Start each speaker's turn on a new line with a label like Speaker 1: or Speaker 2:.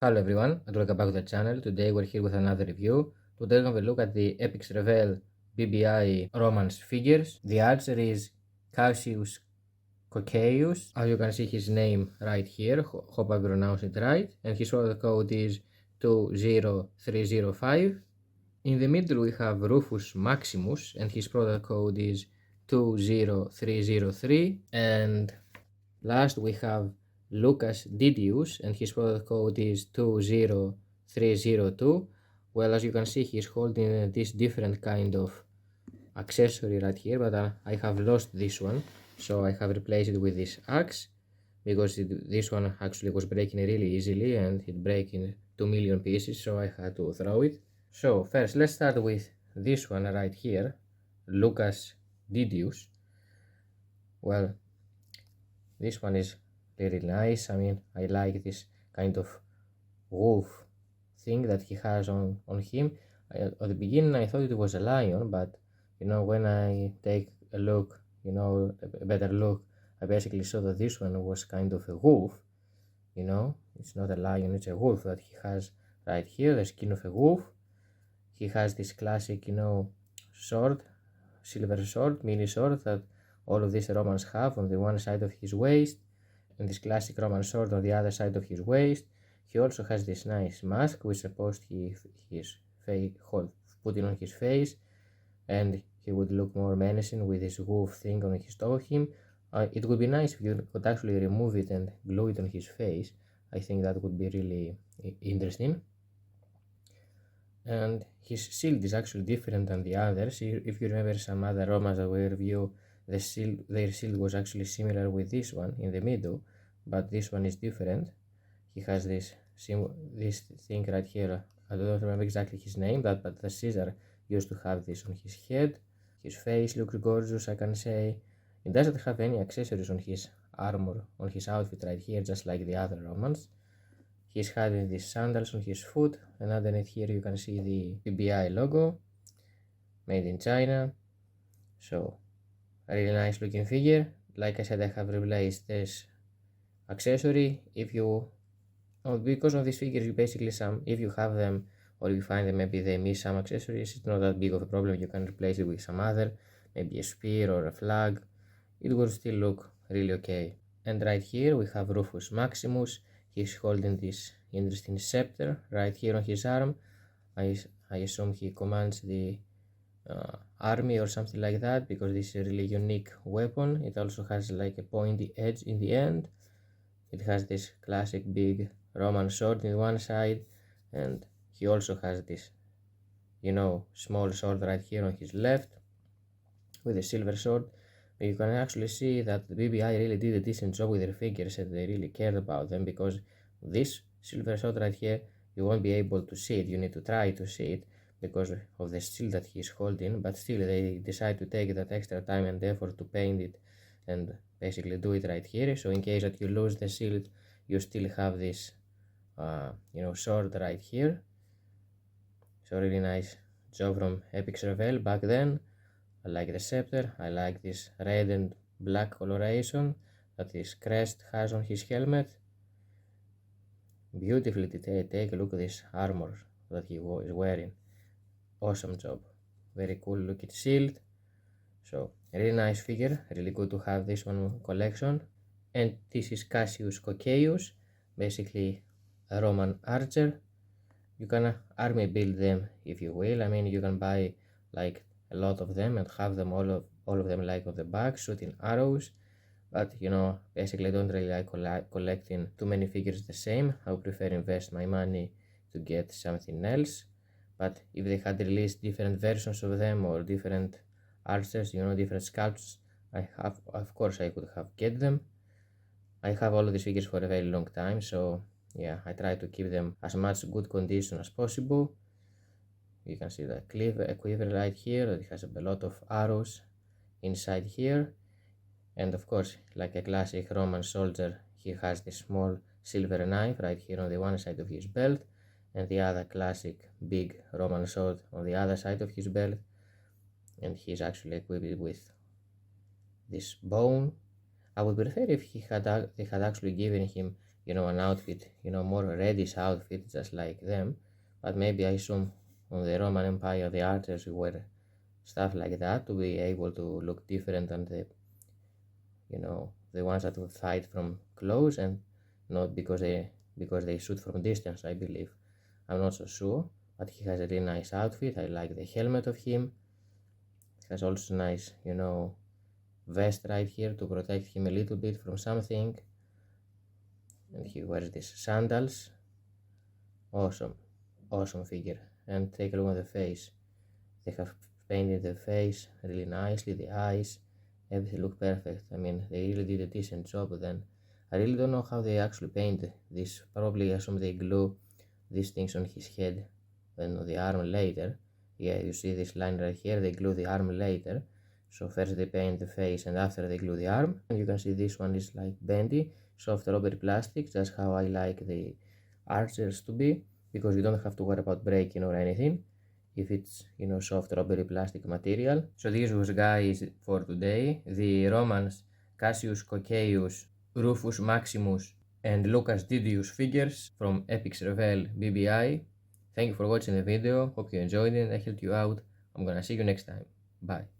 Speaker 1: Hello everyone and welcome back to the channel. Today we're here with another review. Today we're going to look at the Epixx Revell bbi Romance figures. The archer is Cassius Cocceius. As you can see his name right here, hope I pronounced it right. And his order code is 20305. In the middle we have Rufus Maximus and his product code is 20303. And last we have Lucas Didius and his product code is 20302. Well, as you can see, he's holding this different kind of accessory right here, but I have lost this one, so I have replaced it with this axe because this one actually was breaking really easily and it break in 2 million pieces, so I had to throw it. So first let's start with this one right here, Lucas Didius. Well, this one is really nice. I mean, I like this kind of wolf thing that he has on him. At the beginning I thought it was a lion, but when I take a look, a better look, I basically saw that this one was kind of a wolf. It's not a lion, it's a wolf that he has right here, the skin of a wolf. He has this classic, sword, silver sword, mini sword that all of these Romans have on the one side of his waist, and this classic Roman sword on the other side of his waist. He also has this nice mask, which supposed his face putting on his face, and he would look more menacing with this wolf thing on his top of him. It would be nice if you could actually remove it and glue it on his face. I think that would be really interesting. And his shield is actually different than the others. If you remember some other Romans that we review, their shield was actually similar with this one in the middle, but this one is different. He has this thing right here. I don't remember exactly his name, but the Caesar used to have this on his head. His face looks gorgeous, I can say. He doesn't have any accessories on his armor, on his outfit right here, just like the other Romans. He's having these sandals on his foot, and underneath here you can see the bbi logo, made in China. So, a really nice looking figure. Like I said, I have replaced this accessory. Because of these figures, you basically if you have them or you find them, maybe they miss some accessories, it's not that big of a problem. You can replace it with some other, maybe a spear or a flag. It will still look really okay. And right here we have Rufus Maximus. He's holding this interesting scepter right here on his arm. I assume he commands the army or something like that, because this is a really unique weapon. It also has like a pointy edge in the end. It has this classic big Roman sword in one side, and he also has this, small sword right here on his left with a silver sword. You can actually see that the BBI really did a decent job with their figures, and they really cared about them, because this silver sword right here, you won't be able to see it. You need to try to see it because of the shield that he's holding, but still they decide to take that extra time and effort to paint it and basically do it right here. So in case that you lose the shield, you still have this sword right here. So really nice job from Epixx Revell back then. I like the scepter. I like this red and black coloration that this crest has on his helmet. Beautifully detailed. Take a look at this armor that he is wearing. Awesome job. Very cool looking shield. So a really nice figure. Really good to have this one collection. And this is Cassius Cocceius, basically a Roman archer. You can army build them if you will. I mean, you can buy like a lot of them and have them all of them like on the back shooting arrows. But basically I don't really like collecting too many figures the same. I would prefer invest my money to get something else. But if they had released different versions of them or different archers, different sculpts, of course I could have get them. I have all of these figures for a very long time, so yeah, I try to keep them as much good condition as possible. You can see the quiver right here that has a lot of arrows inside here. And of course, like a classic Roman soldier, he has this small silver knife right here on the one side of his belt, and the other classic big Roman sword on the other side of his belt. And he's actually equipped with this bone. I would prefer if they had actually given him, an outfit, more reddish outfit, just like them. But maybe I assume on the Roman Empire the archers wear stuff like that to be able to look different than the ones that would fight from close, and not because they shoot from distance, I believe. I'm not so sure, but he has a really nice outfit. I like the helmet of him. He has also nice, vest right here to protect him a little bit from something. And he wears these sandals. Awesome figure. And take a look at the face. They have painted the face really nicely, the eyes, everything looked perfect. I mean, they really did a decent job then. I really don't know how they actually paint this. Probably I assume they glue these things on his head and on the arm later. Yeah, you see this line right here, they glue the arm later. So first they paint the face and after they glue the arm. And you can see this one is like bendy, soft rubber plastic, just how I like the archers to be, because you don't have to worry about breaking or anything if it's soft rubbery plastic material. So this was, guys, for today, the Romans Cassius Cocceius, Rufus Maximus and Lucas Didius figures from Epixx Revell bbi. Thank you for watching the video, hope you enjoyed it and I helped you out. I'm gonna see you next time. Bye.